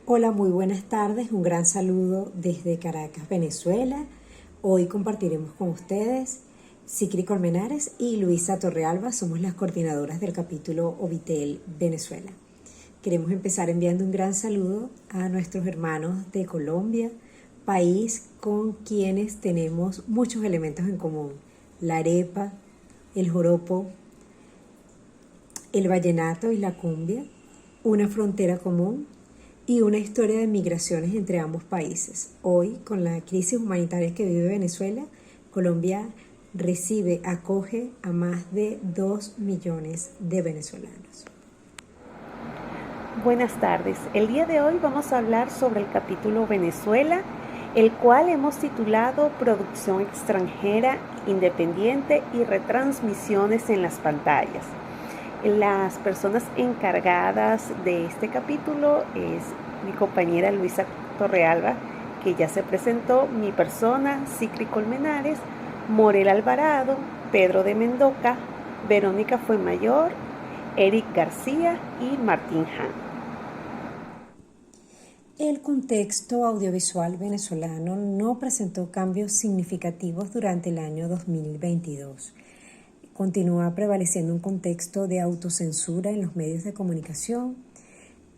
Hola, muy buenas tardes. Un gran saludo desde Caracas, Venezuela. Hoy compartiremos con ustedes Sicri Colmenares y Luisa Torrealba. Somos las coordinadoras del capítulo Ovitel Venezuela. Queremos empezar enviando un gran saludo a nuestros hermanos de Colombia, país con quienes tenemos muchos elementos en común: la arepa, el joropo, el vallenato y la cumbia, una frontera común y una historia de migraciones entre ambos países. Hoy, con la crisis humanitaria que vive Venezuela, Colombia acoge a más de 2 millones de venezolanos. Buenas tardes. El día de hoy vamos a hablar sobre el capítulo Venezuela, el cual hemos titulado Producción extranjera, independiente y retransmisiones en las pantallas. Las personas encargadas de este capítulo es mi compañera Luisa Torrealba, que ya se presentó, mi persona, Sicri Colmenares, Morel Alvarado, Pedro de Mendoca, Verónica Fuenmayor, Eric García y Martín Han. El contexto audiovisual venezolano no presentó cambios significativos durante el año 2022. Continúa prevaleciendo un contexto de autocensura en los medios de comunicación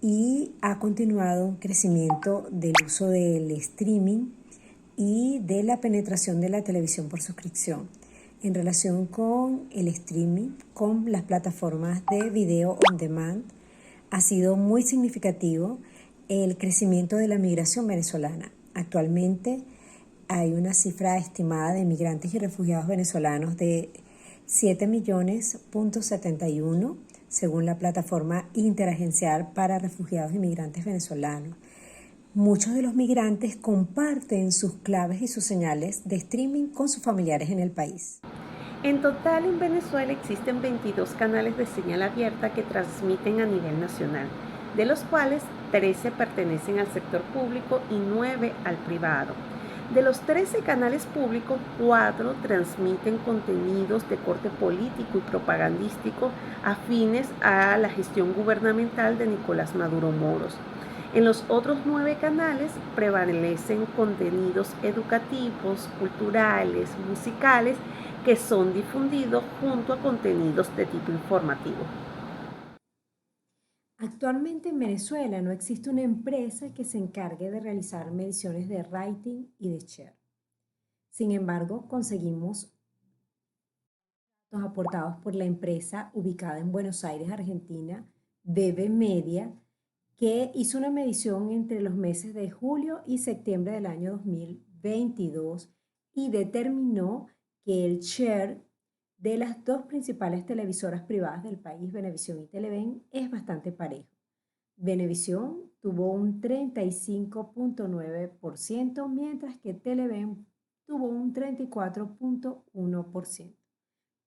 y ha continuado un crecimiento del uso del streaming y de la penetración de la televisión por suscripción. En relación con el streaming, con las plataformas de video on demand, ha sido muy significativo el crecimiento de la migración venezolana. Actualmente hay una cifra estimada de migrantes y refugiados venezolanos de 7 millones.71 según la plataforma interagencial para refugiados y migrantes venezolanos. Muchos de los migrantes comparten sus claves y sus señales de streaming con sus familiares en el país. En total, en Venezuela existen 22 canales de señal abierta que transmiten a nivel nacional, de los cuales 13 pertenecen al sector público y 9 al privado. De los 13 canales públicos, 4 transmiten contenidos de corte político y propagandístico afines a la gestión gubernamental de Nicolás Maduro Moros. En los otros 9 canales prevalecen contenidos educativos, culturales, musicales, que son difundidos junto a contenidos de tipo informativo. Actualmente en Venezuela no existe una empresa que se encargue de realizar mediciones de rating y de share. Sin embargo, conseguimos datos aportados por la empresa ubicada en Buenos Aires, Argentina, BB Media, que hizo una medición entre los meses de julio y septiembre del año 2022 y determinó que el share de las dos principales televisoras privadas del país, Venevisión y Televen, es bastante parejo. Venevisión tuvo un 35.9%, mientras que Televen tuvo un 34.1%.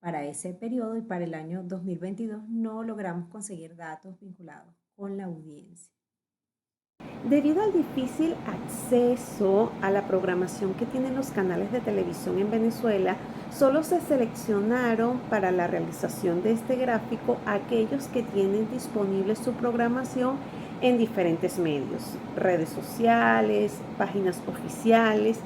Para ese periodo y para el año 2022 no logramos conseguir datos vinculados con la audiencia. Debido al difícil acceso a la programación que tienen los canales de televisión en Venezuela, solo se seleccionaron para la realización de este gráfico aquellos que tienen disponible su programación en diferentes medios, redes sociales, páginas oficiales.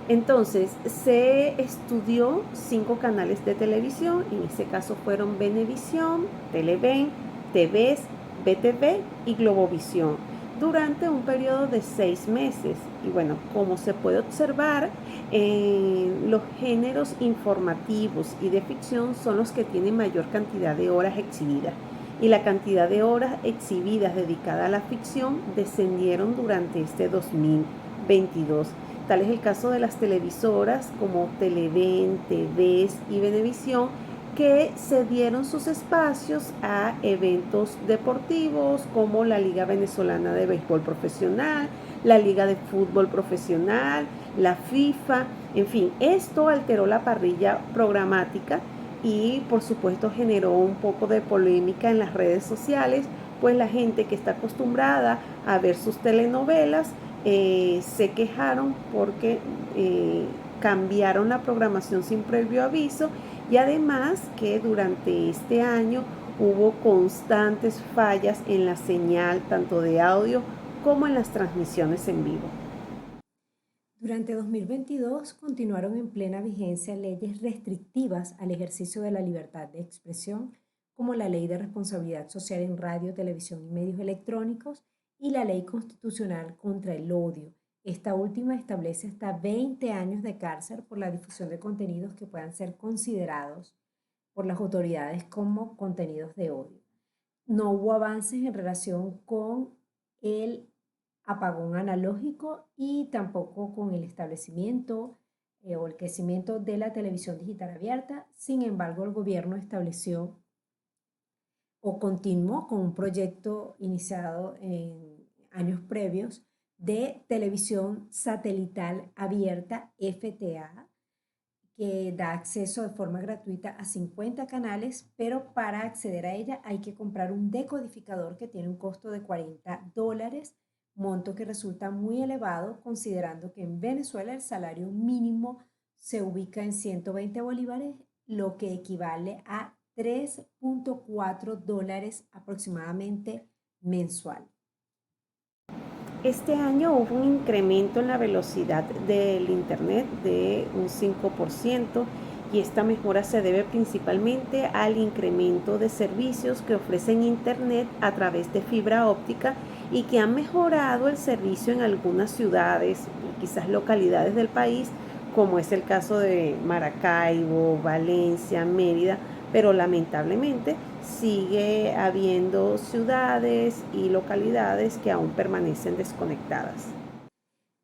Entonces, se estudió 5 canales de televisión, en este caso fueron Venevisión, Televen, TVS, BTV y Globovisión, durante un periodo de 6 meses. Y bueno, como se puede observar, los géneros informativos y de ficción son los que tienen mayor cantidad de horas exhibidas. Y la cantidad de horas exhibidas dedicada a la ficción descendieron durante este 2022. Tal es el caso de las televisoras como Televen, TVS y Venevisión, que cedieron sus espacios a eventos deportivos como la Liga Venezolana de Béisbol Profesional, la Liga de Fútbol Profesional, la FIFA. En fin, esto alteró la parrilla programática y por supuesto generó un poco de polémica en las redes sociales, pues la gente que está acostumbrada a ver sus telenovelas se quejaron porque cambiaron la programación sin previo aviso, y además que durante este año hubo constantes fallas en la señal tanto de audio como en las transmisiones en vivo. Durante 2022 continuaron en plena vigencia leyes restrictivas al ejercicio de la libertad de expresión, como la Ley de Responsabilidad Social en Radio, Televisión y Medios Electrónicos y la Ley Constitucional contra el Odio. Esta última establece hasta 20 años de cárcel por la difusión de contenidos que puedan ser considerados por las autoridades como contenidos de odio. No hubo avances en relación con el apagón analógico y tampoco con el establecimiento o el crecimiento de la televisión digital abierta. Sin embargo, el gobierno estableció o continuó con un proyecto iniciado en años previos de televisión satelital abierta, FTA, que da acceso de forma gratuita a 50 canales, pero para acceder a ella hay que comprar un decodificador que tiene un costo de $40, monto que resulta muy elevado considerando que en Venezuela el salario mínimo se ubica en 120 bolívares, lo que equivale a $3.4 aproximadamente mensual. Este año hubo un incremento en la velocidad del Internet de un 5% y esta mejora se debe principalmente al incremento de servicios que ofrecen Internet a través de fibra óptica y que han mejorado el servicio en algunas ciudades y quizás localidades del país, como es el caso de Maracaibo, Valencia, Mérida, pero lamentablemente sigue habiendo ciudades y localidades que aún permanecen desconectadas.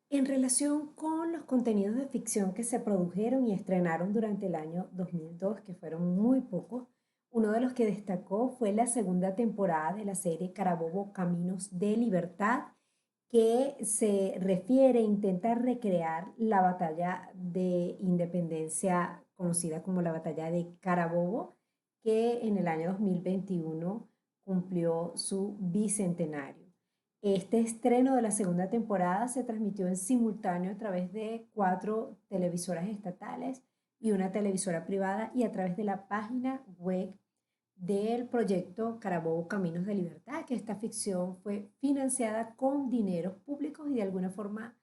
En relación con los contenidos de ficción que se produjeron y estrenaron durante el año 2002, que fueron muy pocos, uno de los que destacó fue la segunda temporada de la serie Carabobo Caminos de Libertad, que se refiere, intenta recrear la batalla de independencia conocida como la batalla de Carabobo, que en el año 2021 cumplió su bicentenario. Este estreno de la segunda temporada se transmitió en simultáneo a través de 4 televisoras estatales y una televisora privada y a través de la página web del proyecto Carabobo Caminos de Libertad, que esta ficción fue financiada con dineros públicos y de alguna forma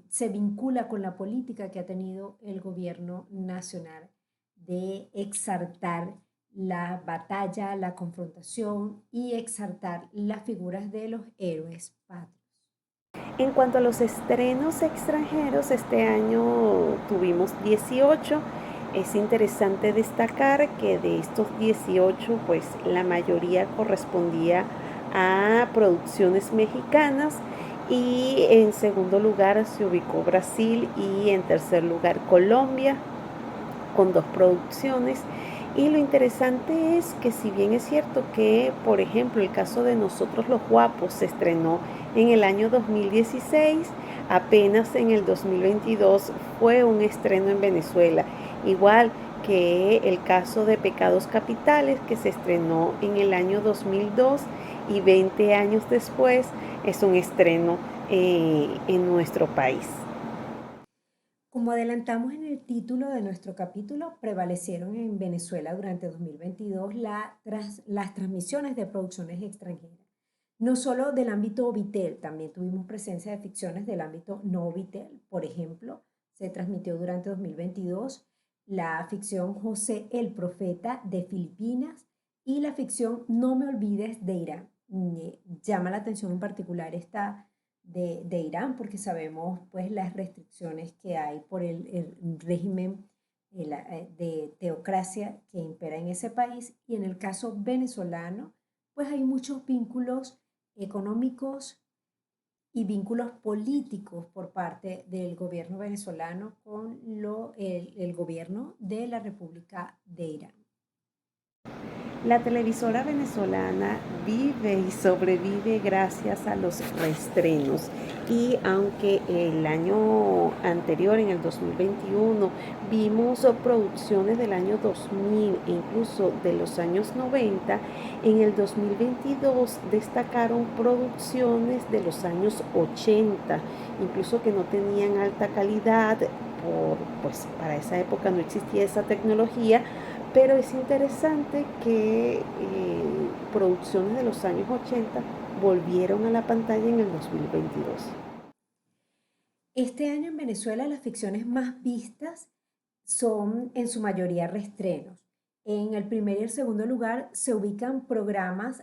se vincula con la política que ha tenido el gobierno nacional de exaltar la batalla, la confrontación y exaltar las figuras de los héroes patrios. En cuanto a los estrenos extranjeros, este año tuvimos 18. Es interesante destacar que de estos 18, pues la mayoría correspondía a producciones mexicanas y en segundo lugar se ubicó Brasil y en tercer lugar Colombia con 2 producciones. Y lo interesante es que si bien es cierto que, por ejemplo, el caso de Nosotros los Guapos se estrenó en el año 2016, apenas en el 2022 fue un estreno en Venezuela, igual que el caso de Pecados Capitales, que se estrenó en el año 2002 y 20 años después es un estreno en nuestro país. Como adelantamos en el título de nuestro capítulo, prevalecieron en Venezuela durante 2022 las transmisiones de producciones extranjeras. No solo del ámbito Vitel, también tuvimos presencia de ficciones del ámbito no Vitel. Por ejemplo, se transmitió durante 2022 la ficción José el Profeta de Filipinas y la ficción No me olvides de Irán. Llama la atención en particular esta de Irán, porque sabemos pues las restricciones que hay por el régimen de teocracia que impera en ese país, y en el caso venezolano pues hay muchos vínculos económicos y vínculos políticos por parte del gobierno venezolano con el gobierno de la República de Irán. La televisora venezolana vive y sobrevive gracias a los reestrenos y aunque el año anterior, en el 2021, vimos producciones del año 2000 e incluso de los años 90, en el 2022 destacaron producciones de los años 80, incluso que no tenían alta calidad, pues para esa época no existía esa tecnología, Pero es interesante que producciones de los años 80 volvieron a la pantalla en el 2022. Este año en Venezuela las ficciones más vistas son en su mayoría reestrenos. En el primer y el segundo lugar se ubican programas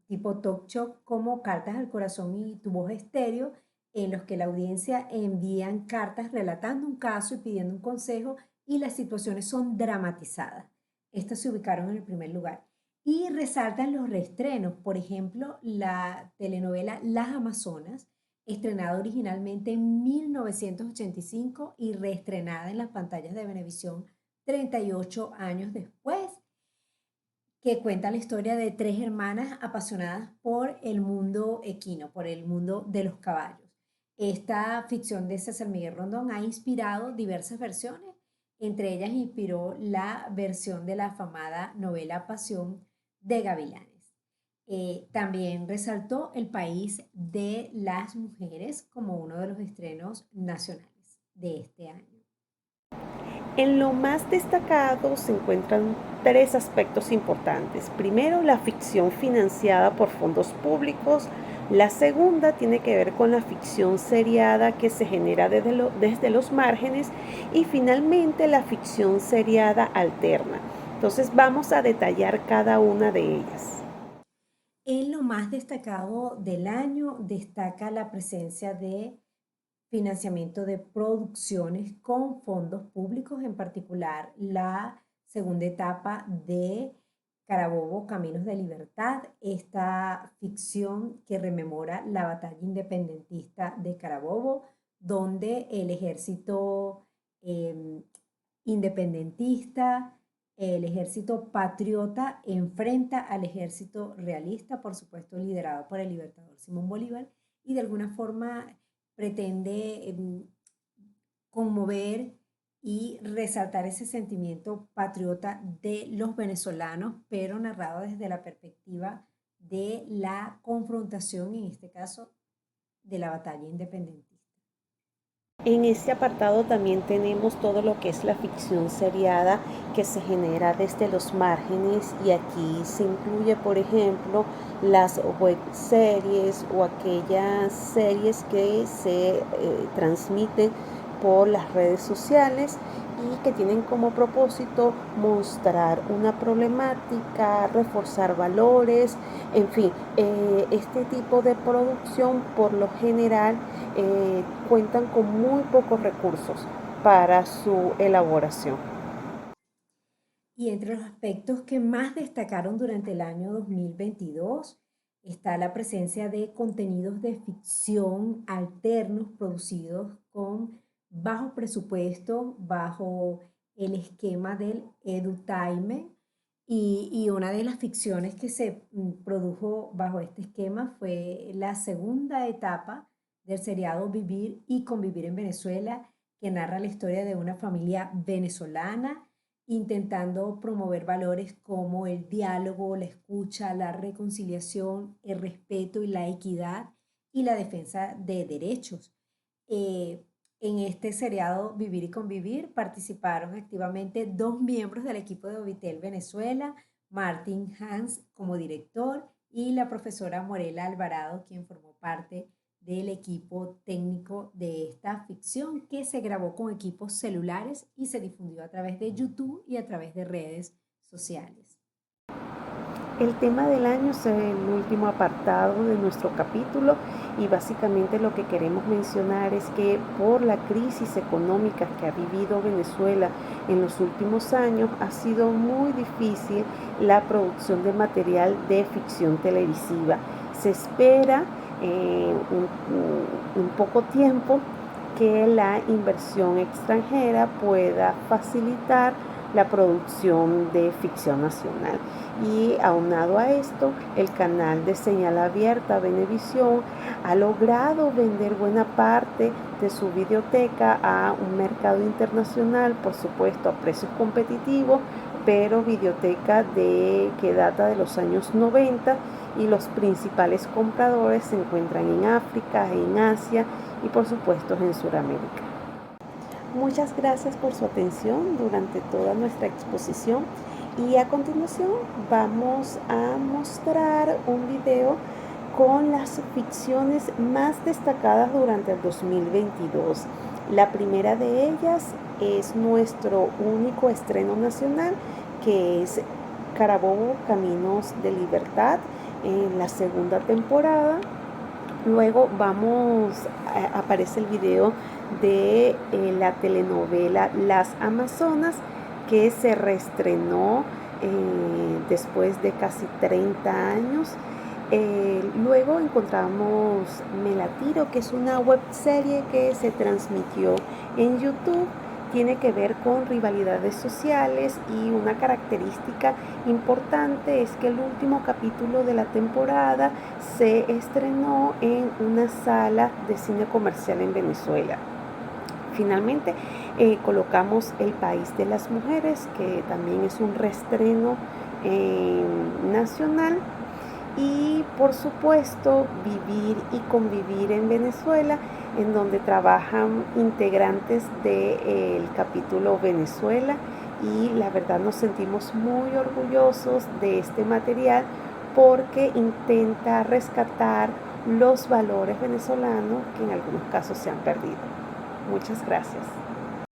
tipo talk show como Cartas al Corazón y Tu Voz Estéreo, en los que la audiencia envían cartas relatando un caso y pidiendo un consejo y las situaciones son dramatizadas. Estas se ubicaron en el primer lugar. Y resaltan los reestrenos, por ejemplo, la telenovela Las Amazonas, estrenada originalmente en 1985 y reestrenada en las pantallas de Venevisión 38 años después, que cuenta la historia de tres hermanas apasionadas por el mundo equino, por el mundo de los caballos. Esta ficción de César Miguel Rondón ha inspirado diversas versiones, entre ellas inspiró la versión de la afamada novela Pasión de Gavilanes. También resaltó El País de las Mujeres como uno de los estrenos nacionales de este año. En lo más destacado se encuentran tres aspectos importantes. Primero, la ficción financiada por fondos públicos. La segunda tiene que ver con la ficción seriada que se genera desde los márgenes. Y finalmente, la ficción seriada alterna. Entonces vamos a detallar cada una de ellas. En lo más destacado del año destaca la presencia de financiamiento de producciones con fondos públicos, en particular la segunda etapa de Carabobo, Caminos de Libertad, esta ficción que rememora la batalla independentista de Carabobo, donde el ejército independentista, el ejército patriota enfrenta al ejército realista, por supuesto liderado por el libertador Simón Bolívar, y de alguna forma pretende conmover y resaltar ese sentimiento patriota de los venezolanos, pero narrado desde la perspectiva de la confrontación, en este caso, de la batalla independentista. En ese apartado también tenemos todo lo que es la ficción seriada que se genera desde los márgenes, y aquí se incluye, por ejemplo, las web series o aquellas series que se transmiten por las redes sociales y que tienen como propósito mostrar una problemática, reforzar valores, en fin, este tipo de producción por lo general cuentan con muy pocos recursos para su elaboración. Y entre los aspectos que más destacaron durante el año 2022 está la presencia de contenidos de ficción alternos producidos con bajo presupuesto, bajo el esquema del edutainment. Y una de las ficciones que se produjo bajo este esquema fue la segunda etapa del seriado Vivir y Convivir en Venezuela, que narra la historia de una familia venezolana intentando promover valores como el diálogo, la escucha, la reconciliación, el respeto y la equidad y la defensa de derechos. Eh, en este seriado Vivir y Convivir participaron activamente dos miembros del equipo de Ovitel Venezuela, Martin Hans como director y la profesora Morela Alvarado, quien formó parte del equipo técnico de esta ficción, que se grabó con equipos celulares y se difundió a través de YouTube y a través de redes sociales. El tema del año es el último apartado de nuestro capítulo, y básicamente lo que queremos mencionar es que por la crisis económica que ha vivido Venezuela en los últimos años ha sido muy difícil la producción de material de ficción televisiva. Se espera un poco tiempo que la inversión extranjera pueda facilitar la producción de ficción nacional. Y aunado a esto, el canal de señal abierta Venevisión ha logrado vender buena parte de su videoteca a un mercado internacional, por supuesto a precios competitivos, pero videoteca que data de los años 90, y los principales compradores se encuentran en África, en Asia y por supuesto en Sudamérica. Muchas gracias por su atención durante toda nuestra exposición y a continuación vamos a mostrar un video con las ficciones más destacadas durante el 2022. La primera de ellas es nuestro único estreno nacional, que es Carabobo, Caminos de Libertad, en la segunda temporada. Luego aparece el video de la telenovela Las Amazonas, que se reestrenó después de casi 30 años. Luego encontramos Me la tiro, que es una webserie que se transmitió en YouTube. Tiene que ver con rivalidades sociales y una característica importante es que el último capítulo de la temporada se estrenó en una sala de cine comercial en Venezuela. Finalmente colocamos El País de las Mujeres, que también es un reestreno nacional. Y por supuesto Vivir y Convivir en Venezuela, en donde trabajan integrantes del capítulo Venezuela, y la verdad nos sentimos muy orgullosos de este material porque intenta rescatar los valores venezolanos que en algunos casos se han perdido. Muchas gracias.